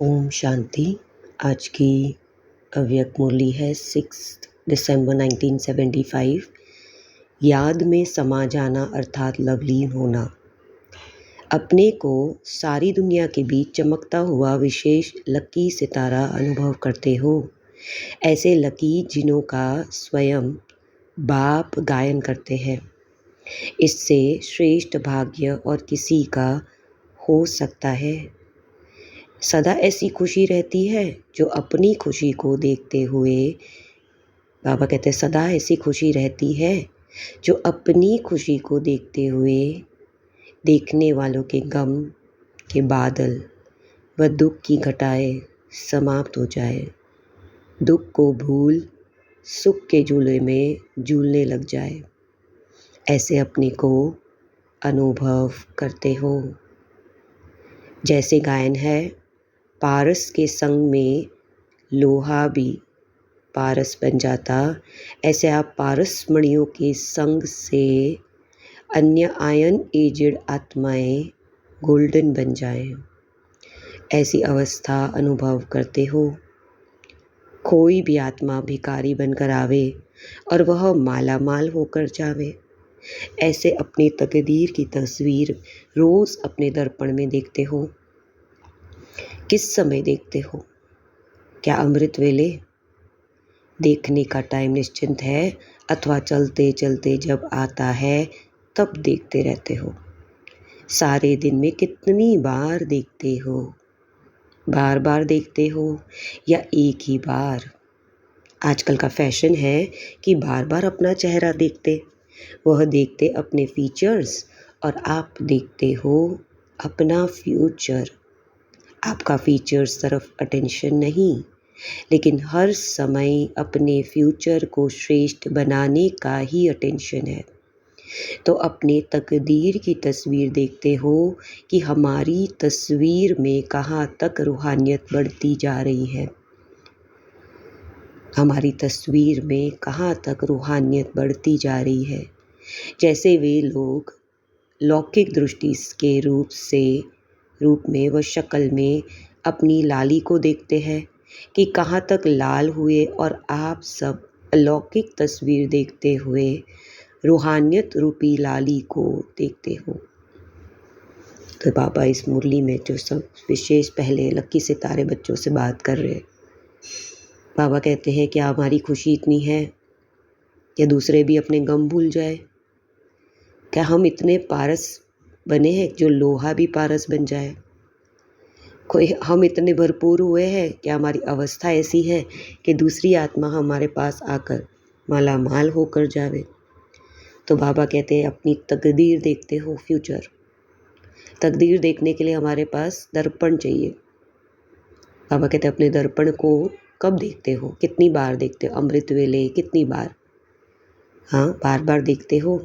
ओम शांति। आज की अव्यक्त मुरली है 6 दिसंबर 1975। याद में समा जाना अर्थात लवलीन होना। अपने को सारी दुनिया के बीच चमकता हुआ विशेष लकी सितारा अनुभव करते हो। ऐसे लकी जिन्हों का स्वयं बाप गायन करते हैं। इससे श्रेष्ठ भाग्य और किसी का हो सकता है। सदा ऐसी खुशी रहती है जो अपनी खुशी को देखते हुए, बाबा कहते हैं सदा ऐसी खुशी रहती है जो अपनी खुशी को देखते हुए देखने वालों के गम के बादल व दुख की घटाएं समाप्त हो जाए। दुख को भूल सुख के झूले में झूलने लग जाए। ऐसे अपने को अनुभव करते हो। जैसे गायन है, पारस के संग में लोहा भी पारस बन जाता, ऐसे आप पारस मणियों के संग से अन्य आयन एजेड आत्माएं गोल्डन बन जाएं। ऐसी अवस्था अनुभव करते हो। कोई भी आत्मा भिखारी बनकर आवे और वह माला माल होकर जावे। ऐसे अपनी तकदीर की तस्वीर रोज़ अपने दर्पण में देखते हो। किस समय देखते हो? क्या अमृत वेले? देखने का टाइम निश्चिंत है अथवा चलते चलते जब आता है तब देखते रहते हो? सारे दिन में कितनी बार देखते हो? बार बार देखते हो या एक ही बार? आजकल का फैशन है कि बार बार अपना चेहरा देखते। वह देखते अपने फीचर्स और आप देखते हो अपना फ्यूचर। आपका फीचर्स तरफ अटेंशन नहीं, लेकिन हर समय अपने फ्यूचर को श्रेष्ठ बनाने का ही अटेंशन है। तो अपने तकदीर की तस्वीर देखते हो कि हमारी तस्वीर में कहाँ तक रूहानियत बढ़ती जा रही है। हमारी तस्वीर में कहाँ तक रूहानियत बढ़ती जा रही है। जैसे वे लोग लौकिक दृष्टि के रूप में व शक्ल में अपनी लाली को देखते हैं कि कहाँ तक लाल हुए, और आप सब अलौकिक तस्वीर देखते हुए रूहानियत रूपी लाली को देखते हो। तो बाबा इस मुरली में जो सब विशेष पहले लकी सितारे बच्चों से बात कर रहे हैं, बाबा कहते हैं क्या हमारी खुशी इतनी है कि दूसरे भी अपने गम भूल जाए? क्या हम इतने पारस बने हैं जो लोहा भी पारस बन जाए? कोई हम इतने भरपूर हुए हैं कि हमारी अवस्था ऐसी है कि दूसरी आत्मा हमारे पास आकर माला माल होकर जावे? तो बाबा कहते हैं अपनी तकदीर देखते हो, फ्यूचर। तकदीर देखने के लिए हमारे पास दर्पण चाहिए। बाबा कहते हैं अपने दर्पण को कब देखते हो, कितनी बार देखते हो? अमृत वेले कितनी बार? हाँ, बार बार देखते हो।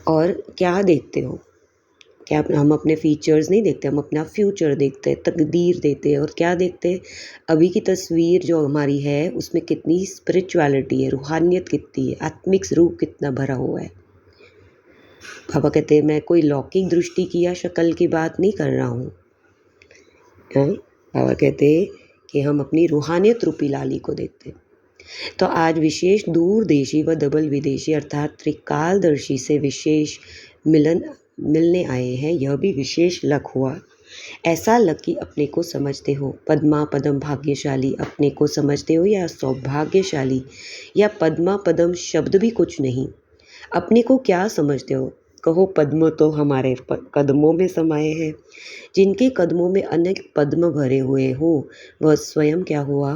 और क्या देखते हो? क्या हम अपने फीचर्स नहीं देखते, हम अपना फ्यूचर देखते हैं, तकदीर देते हैं। और क्या देखते हैं? अभी की तस्वीर जो हमारी है उसमें कितनी स्पिरिचुअलिटी है, रूहानियत कितनी है, आत्मिक रूप कितना भरा हुआ है। बाबा कहते हैं मैं कोई लौकिक दृष्टि की या शक्ल की बात नहीं कर रहा हूँ। बाबा कहते हैं कि हम अपनी रूहानियत रूपी लाली को देखते हैं। तो आज विशेष दूरदेशी व डबल विदेशी अर्थात त्रिकालदर्शी से विशेष मिलने आए हैं। यह भी विशेष लक हुआ। ऐसा लक कि अपने को समझते हो पद्मा पदम भाग्यशाली अपने को समझते हो, या सौभाग्यशाली, या पद्मा पदम शब्द भी कुछ नहीं। अपने को क्या समझते हो? कहो पद्म तो हमारे कदमों में समाये हैं। जिनके कदमों में अनेक पद्म भरे हुए हो, वह स्वयं क्या हुआ?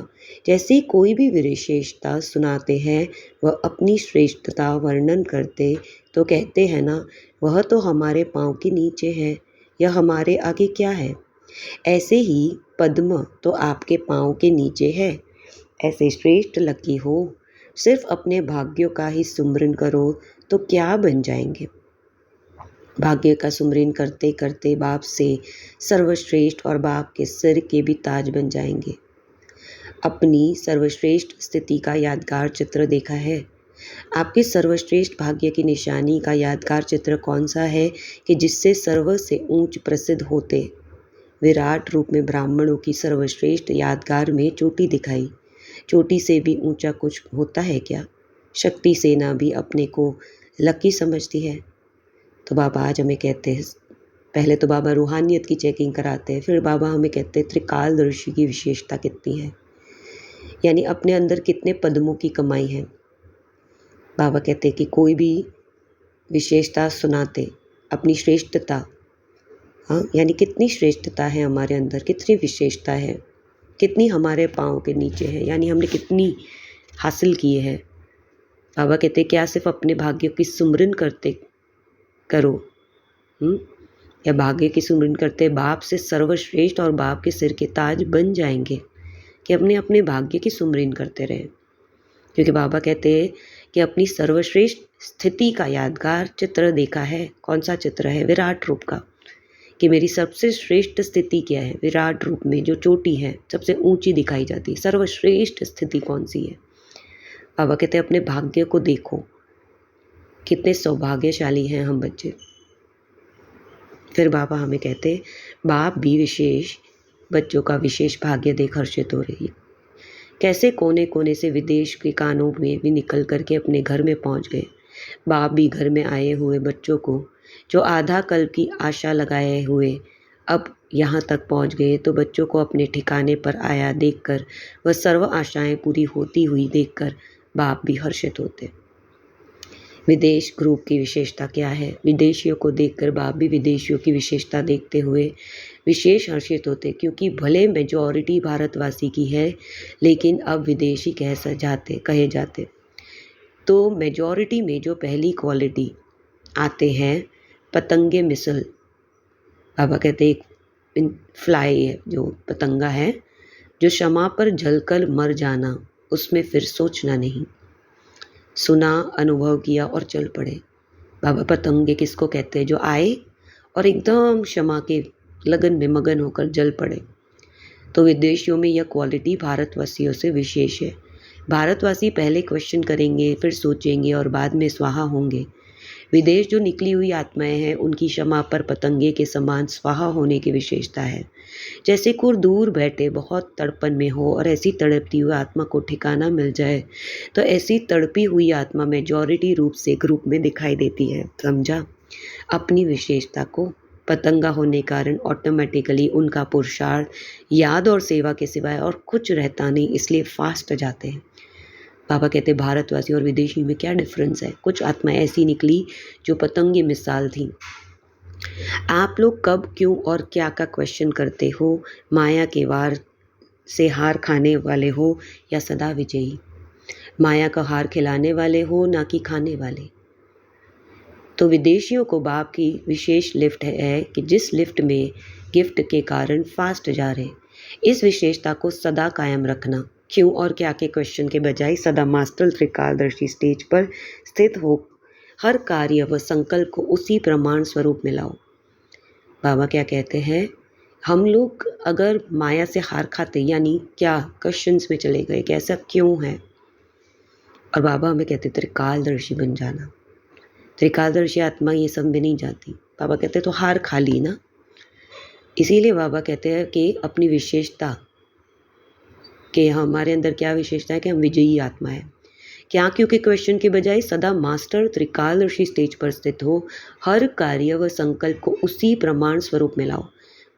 जैसे कोई भी विशेषता सुनाते हैं, वह अपनी श्रेष्ठता वर्णन करते तो कहते हैं ना, वह तो हमारे पाँव के नीचे है, यह हमारे आगे क्या है। ऐसे ही पद्म तो आपके पाँव के नीचे है। ऐसे श्रेष्ठ लकी हो। सिर्फ अपने भाग्यों का ही सुमरन करो तो क्या बन जाएंगे। भाग्य का सुमरन करते करते बाप से सर्वश्रेष्ठ और बाप के सिर के भी ताज बन जाएंगे। अपनी सर्वश्रेष्ठ स्थिति का यादगार चित्र देखा है? आपके सर्वश्रेष्ठ भाग्य की निशानी का यादगार चित्र कौन सा है कि जिससे सर्व से ऊंच प्रसिद्ध होते? विराट रूप में ब्राह्मणों की सर्वश्रेष्ठ यादगार में चोटी दिखाई। चोटी से भी ऊंचा कुछ होता है क्या? शक्ति सेना भी अपने को लकी समझती है। तो बाबा आज हमें कहते हैं, पहले तो बाबा रूहानियत की चेकिंग कराते हैं, फिर बाबा हमें कहते हैं त्रिकालदर्शी की विशेषता कितनी है, यानी अपने अंदर कितने पद्मों की कमाई है। बाबा कहते हैं कि कोई भी विशेषता सुनाते अपनी श्रेष्ठता, हाँ, यानी कितनी श्रेष्ठता है हमारे अंदर, कितनी विशेषता है, कितनी हमारे पाँव के नीचे है, यानी हमने कितनी हासिल की है। बाबा कहते क्या सिर्फ अपने भाग्य की सुमरन करते करो, या भाग्य की सुमरन करते बाप से सर्वश्रेष्ठ और बाप के सिर के ताज बन जाएंगे, कि अपने अपने भाग्य की सुमरन करते रहें। क्योंकि बाबा कहते हैं कि अपनी सर्वश्रेष्ठ स्थिति का यादगार चित्र देखा है। कौन सा चित्र है? विराट रूप का, कि मेरी सबसे श्रेष्ठ स्थिति क्या है? विराट रूप में जो चोटी है सबसे ऊंची दिखाई जाती है, सर्वश्रेष्ठ स्थिति कौन सी है? बाबा कहते हैं अपने भाग्य को देखो, कितने सौभाग्यशाली हैं हम बच्चे। फिर बाबा हमें कहते बाप भी विशेष बच्चों का विशेष भाग्य देख हर्षित हो रही है। कैसे कोने कोने से विदेश के कानों में भी निकल करके अपने घर में पहुंच गए। बाप भी घर में आए हुए बच्चों को, जो आधा कल्प की आशा लगाए हुए अब यहाँ तक पहुँच गए, तो बच्चों को अपने ठिकाने पर आया देखकर, वह सर्व आशाएं पूरी होती हुई देखकर बाप भी हर्षित होते। विदेश ग्रुप की विशेषता क्या है? विदेशियों को देखकर बाप भी विदेशियों की विशेषता देखते हुए विशेष हर्षित होते, क्योंकि भले मेजॉरिटी भारतवासी की है, लेकिन अब विदेशी कहे जाते। तो मेजॉरिटी में जो पहली क्वालिटी आते हैं, पतंगे मिसल। बाबा कहते एक फ्लाई है, जो पतंगा है, जो क्षमा पर जलकर मर जाना, उसमें फिर सोचना नहीं, सुना, अनुभव किया और चल पड़े। बाबा पतंगे किसको कहते हैं? जो आए और एकदम क्षमा के लगन में मगन होकर जल पड़े। तो विदेशियों में यह क्वालिटी भारतवासियों से विशेष है। भारतवासी पहले क्वेश्चन करेंगे, फिर सोचेंगे और बाद में स्वाहा होंगे। विदेश जो निकली हुई आत्माएं हैं, उनकी क्षमा पर पतंगे के समान स्वाहा होने की विशेषता है। जैसे कोई दूर बैठे बहुत तड़पन में हो और ऐसी तड़पती हुई आत्मा को ठिकाना मिल जाए, तो ऐसी तड़पी हुई आत्मा मेजॉरिटी रूप से ग्रुप में दिखाई देती है। समझा? अपनी विशेषता को पतंगा होने कारण ऑटोमेटिकली उनका पुरुषार्थ याद और सेवा के सिवाय और कुछ रहता नहीं, इसलिए फास्ट जाते हैं। बाबा कहते भारतवासी और विदेशी में क्या डिफरेंस है? कुछ आत्माएं ऐसी निकली जो पतंगे मिसाल थी। आप लोग कब, क्यों और क्या का क्वेश्चन करते हो? माया के वार से हार खाने वाले हो या सदा विजयी? माया का हार खिलाने वाले हो ना कि खाने वाले? तो विदेशियों को बाप की विशेष लिफ्ट है कि जिस लिफ्ट में गिफ्ट के कारण फास्ट जा रहे, इस विशेषता को सदा कायम रखना। क्यों और क्या के क्वेश्चन के बजाय सदा मास्टर त्रिकालदर्शी स्टेज पर स्थित हो हर कार्य व संकल्प को उसी प्रमाण स्वरूप में लाओ। बाबा क्या कहते हैं? हम लोग अगर माया से हार खाते, यानी क्या क्वेश्चंस में चले गए कि ऐसा क्यों है, और बाबा हमें कहते त्रिकालदर्शी बन जाना। त्रिकालदर्शी आत्मा ये सब में नहीं जाती। बाबा कहते तो हार खा ली ना। इसीलिए बाबा कहते हैं कि अपनी विशेषता, कि हमारे अंदर क्या विशेषता है कि हम विजयी आत्मा है। क्या? क्योंकि क्वेश्चन के बजाय सदा मास्टर त्रिकालदर्शी स्टेज पर स्थित हो हर कार्य व संकल्प को उसी प्रमाण स्वरूप में लाओ।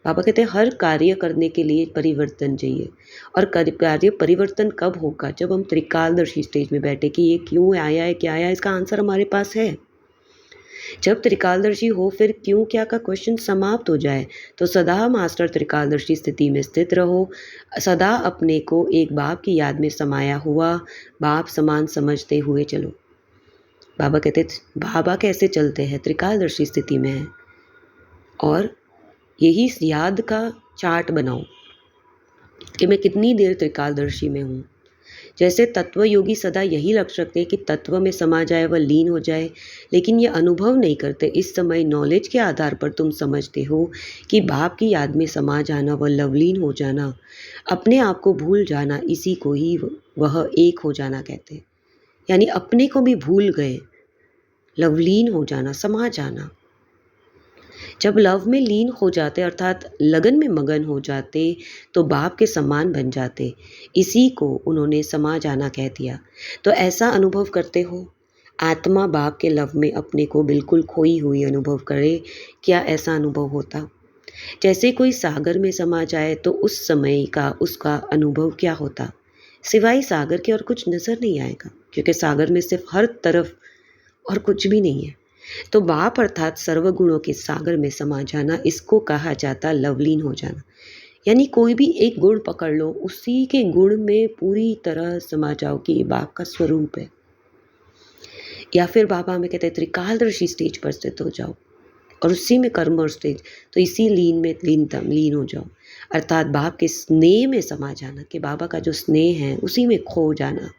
बाबा कहते हैं हर कार्य करने के लिए परिवर्तन चाहिए, और कार्य परिवर्तन कब होगा? जब हम त्रिकालदर्शी स्टेज में बैठे कि ये क्यों आया है, क्या आया है, इसका आंसर हमारे पास है। जब त्रिकालदर्शी हो, फिर क्यों क्या का क्वेश्चन समाप्त हो जाए, तो सदा मास्टर त्रिकालदर्शी स्थिति में स्थित रहो। सदा अपने को एक बाप की याद में समाया हुआ बाप समान समझते हुए चलो। बाबा कहते बाबा कैसे चलते हैं? त्रिकालदर्शी स्थिति में है, और यही याद का चार्ट बनाओ कि मैं कितनी देर त्रिकालदर्शी में हूँ। जैसे तत्व योगी सदा यही लक्ष्य रखते हैं कि तत्व में समा जाए, वह लीन हो जाए, लेकिन ये अनुभव नहीं करते। इस समय नॉलेज के आधार पर तुम समझते हो कि बाप की याद में समा जाना, वह लवलीन हो जाना, अपने आप को भूल जाना, इसी को ही वह एक हो जाना कहते हैं। यानी अपने को भी भूल गए, लवलीन हो जाना, समा जाना। जब लव में लीन हो जाते अर्थात लगन में मगन हो जाते तो बाप के समान बन जाते। इसी को उन्होंने समा जाना कह दिया। तो ऐसा अनुभव करते हो, आत्मा बाप के लव में अपने को बिल्कुल खोई हुई अनुभव करे, क्या ऐसा अनुभव होता? जैसे कोई सागर में समा जाए तो उस समय का उसका अनुभव क्या होता? सिवाय सागर के और कुछ नज़र नहीं आएगा, क्योंकि सागर में सिर्फ हर तरफ और कुछ भी नहीं है। तो बाप अर्थात सर्वगुणों के सागर में समा जाना, इसको कहा जाता लवलीन हो जाना। यानी कोई भी एक गुण पकड़ लो, उसी के गुण में पूरी तरह समा जाओ कि ये बाप का स्वरूप है। या फिर बाबा हमें कहते हैं त्रिकालदर्शी स्टेज पर स्थित हो जाओ और उसी में कर्म और स्टेज, तो इसी लीन में लीन हो जाओ अर्थात बाप के स्नेह में समा जाना, कि बाबा का जो स्नेह है उसी में खो जाना।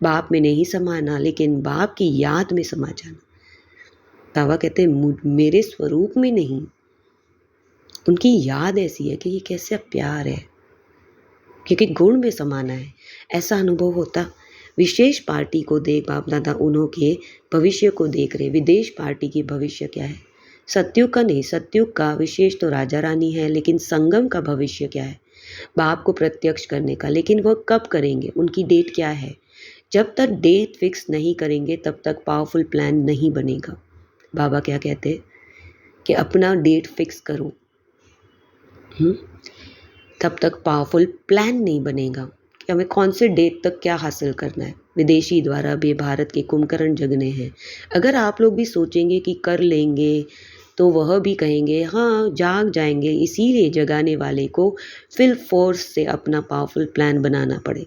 बाप में नहीं समाना लेकिन बाप की याद में समा जाना। बाबा कहते हैं मेरे स्वरूप में नहीं, उनकी याद ऐसी है कि ये कैसा प्यार है, क्योंकि गुण में समाना है, ऐसा अनुभव होता। विशेष पार्टी को देख बाप दादा उन्हों के भविष्य को देख रहे। विदेश पार्टी की भविष्य क्या है? सत्युग का नहीं, सत्युग का विशेष तो राजा रानी है, लेकिन संगम का भविष्य क्या है? बाप को प्रत्यक्ष करने का। लेकिन वह कब करेंगे, उनकी डेट क्या है? जब तक डेट फिक्स नहीं करेंगे तब तक पावरफुल प्लान नहीं बनेगा। बाबा क्या कहते हैं कि अपना डेट फिक्स करो, तब तक पावरफुल प्लान नहीं बनेगा कि हमें कौन से डेट तक क्या हासिल करना है। विदेशी द्वारा भी भारत के कुंभकर्ण जगने हैं। अगर आप लोग भी सोचेंगे कि कर लेंगे तो वह भी कहेंगे हाँ जाग जाएंगे। इसीलिए जगाने वाले को फुल फोर्स से अपना पावरफुल प्लान बनाना पड़े।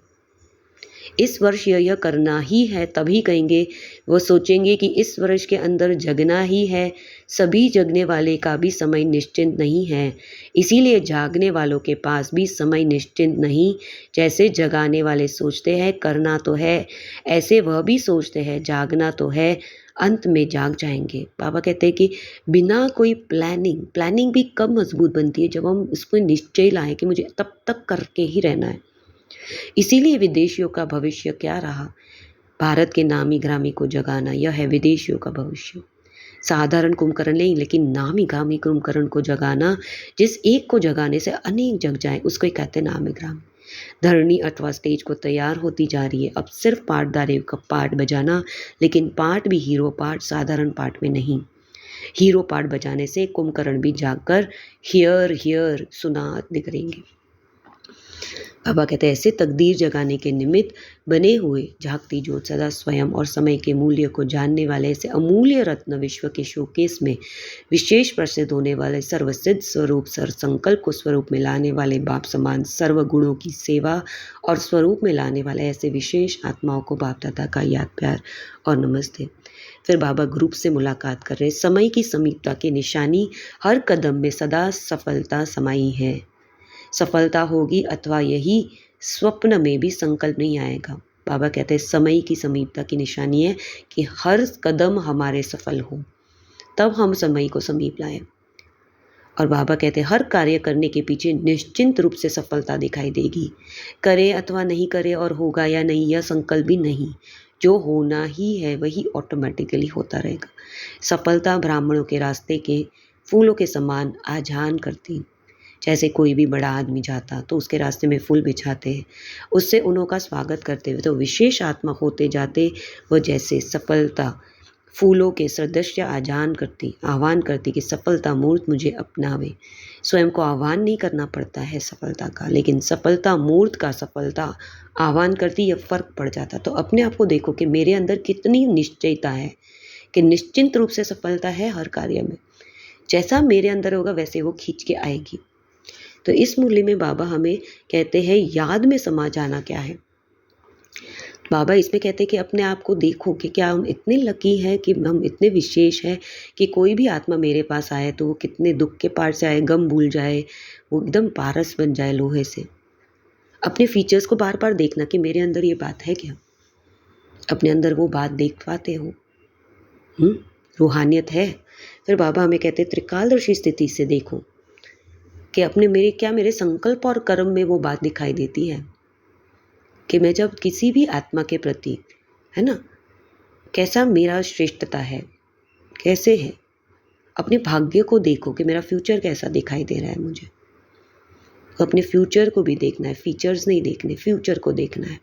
इस वर्ष यह करना ही है, तभी कहेंगे। वो सोचेंगे कि इस वर्ष के अंदर जगना ही है। सभी जगने वाले का भी समय निश्चित नहीं है, इसीलिए जागने वालों के पास भी समय निश्चित नहीं। जैसे जगाने वाले सोचते हैं करना तो है, ऐसे वह भी सोचते हैं जागना तो है, अंत में जाग जाएंगे। बाबा कहते हैं कि बिना कोई प्लानिंग भी कब मजबूत बनती है, जब हम इसको निश्चय लाएं कि मुझे तब तक करके ही रहना है। इसीलिए विदेशियों का भविष्य क्या रहा? भारत के नामी ग्रामी को जगाना, यह है विदेशियों का भविष्य। साधारण कुंभकर्ण नहीं, लेकिन नामी ग्रामी कुंभकर्ण को जगाना। जिस एक को जगाने से अनेक जग जाए, उसको ही कहते हैं नामी ग्रामी। धरणी अथवा स्टेज को तैयार होती जा रही है। अब सिर्फ पाठदारे का पाठ बजाना, लेकिन पाठ भी हीरो पाठ, साधारण पाठ में नहीं। हीरो पाठ बजाने से कुंभकर्ण भी जागकर हियर सुना दिखेंगे। बाबा कहते हैं ऐसे तकदीर जगाने के निमित्त बने हुए झांकती ज्योत सदा स्वयं और समय के मूल्य को जानने वाले ऐसे अमूल्य रत्न विश्व के शोकेस में विशेष प्रसिद्ध होने वाले सर्वसिद्ध स्वरूप सर संकल्प को स्वरूप में लाने वाले बाप समान सर्व गुणों की सेवा और स्वरूप में लाने वाले ऐसे विशेष आत्माओं को बाप दादा का याद प्यार और नमस्ते। फिर बाबा ग्रुप से मुलाकात कर रहे। समय की समीपता की निशानी हर कदम में सदा सफलता समाई है। सफलता होगी अथवा यही स्वप्न में भी संकल्प नहीं आएगा। बाबा कहते हैं समय की समीपता की निशानी है कि हर कदम हमारे सफल हो, तब हम समय को समीप लाएं। और बाबा कहते हैं हर कार्य करने के पीछे निश्चिंत रूप से सफलता दिखाई देगी। करे अथवा नहीं करे और होगा या नहीं, यह संकल्प भी नहीं। जो होना ही है वही ऑटोमेटिकली होता रहेगा। सफलता ब्राह्मणों के रास्ते के फूलों के समान आजान करती। जैसे कोई भी बड़ा आदमी जाता तो उसके रास्ते में फूल बिछाते हैं, उससे उन्हों का स्वागत करते हुए तो विशेष आत्मा होते जाते। वह जैसे सफलता फूलों के सदृश आह्वान करती कि सफलता मूर्त मुझे अपनावे। स्वयं को आह्वान नहीं करना पड़ता है सफलता का, लेकिन सफलता मूर्त का सफलता आह्वान करती, यह फर्क पड़ जाता। तो अपने आप को देखो कि मेरे अंदर कितनी निश्चयता है कि निश्चिंत रूप से सफलता है हर कार्य में। जैसा मेरे अंदर होगा वैसे वो खींच के आएगी। तो इस मुरली में बाबा हमें कहते हैं याद में समा जाना क्या है। बाबा इसमें कहते हैं कि अपने आप को देखो कि क्या हम इतने लकी हैं कि हम इतने विशेष हैं कि कोई भी आत्मा मेरे पास आए तो वो कितने दुख के पार से आए, गम भूल जाए, वो एकदम पारस बन जाए लोहे से। अपने फीचर्स को बार बार देखना कि मेरे अंदर ये बात है क्या, अपने अंदर वो बात देख पाते हो। रूहानियत है। फिर बाबा हमें कहते हैं त्रिकालदर्शी स्थिति से देखो कि अपने मेरे संकल्प और कर्म में वो बात दिखाई देती है कि मैं जब किसी भी आत्मा के प्रति, है ना, कैसा मेरा श्रेष्ठता है, कैसे है। अपने भाग्य को देखो कि मेरा फ्यूचर कैसा दिखाई दे रहा है मुझे। तो अपने फ्यूचर को भी देखना है, फीचर्स नहीं देखने, फ्यूचर को देखना है।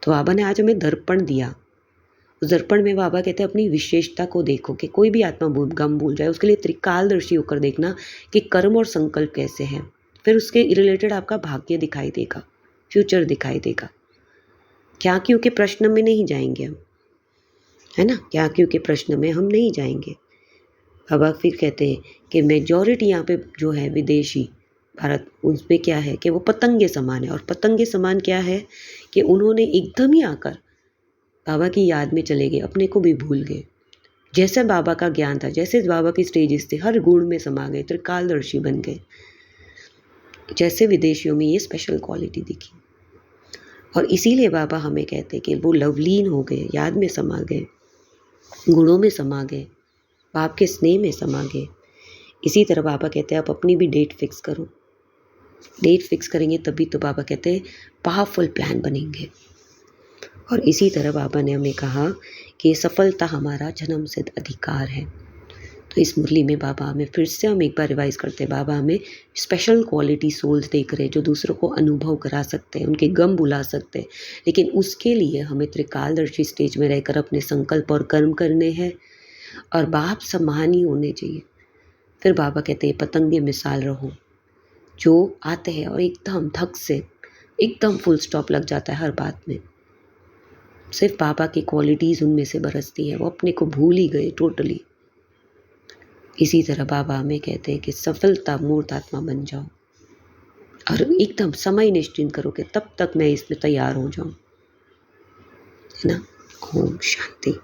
तो बाबा ने आज हमें दर्पण दिया। उस दर्पण में बाबा कहते हैं अपनी विशेषता को देखो कि कोई भी आत्मा गम भूल जाए, उसके लिए त्रिकालदर्शी होकर देखना कि कर्म और संकल्प कैसे हैं। फिर उसके रिलेटेड आपका भाग्य दिखाई देगा, फ्यूचर दिखाई देगा। क्या क्यों के प्रश्न में नहीं जाएंगे हम, है ना, क्या क्यों के प्रश्न में हम नहीं जाएंगे। बाबा फिर कहते हैं कि मेजॉरिटी यहाँ पे जो है विदेशी भारत, उस पर क्या है कि वो पतंगे समान है। और पतंगे समान क्या है कि उन्होंने एकदम ही आकर बाबा की याद में चले गए, अपने को भी भूल गए। जैसे बाबा का ज्ञान था, जैसे बाबा की स्टेजेस थे, हर गुण में समा गए, त्रिकालदर्शी बन गए। जैसे विदेशियों में ये स्पेशल क्वालिटी दिखी। और इसीलिए बाबा हमें कहते कि वो लवलीन हो गए, याद में समा गए, गुणों में समा गए, बाप के स्नेह में समा गए। इसी तरह बाबा कहते हैं आप अपनी भी डेट फिक्स करो। डेट फिक्स करेंगे तभी तो बाबा कहते हैं पावरफुल प्लान बनेंगे। और इसी तरह बाबा ने हमें कहा कि सफलता हमारा जन्मसिद्ध अधिकार है। तो इस मुरली में बाबा हमें फिर से हम एक बार रिवाइज करते हैं, बाबा हमें स्पेशल क्वालिटी सोल्स देख रहे हैं जो दूसरों को अनुभव करा सकते हैं, उनके गम बुला सकते हैं। लेकिन उसके लिए हमें त्रिकालदर्शी स्टेज में रहकर अपने संकल्प और कर्म करने हैं और बाप समान ही होने चाहिए। फिर बाबा कहते हैं पतंगे मिसाल रहो, जो आते हैं और एकदम धक से एकदम फुल स्टॉप लग जाता है हर बात में। सिर्फ बाबा की क्वालिटीज़ उनमें से बरसती है, वो अपने को भूल ही गए टोटली। इसी तरह बाबा हमें कहते हैं कि सफलता मूर्त आत्मा बन जाओ और एकदम समय निश्चिंत करो कि तब तक मैं इसमें तैयार हो जाऊं, है ना। ओम शांति।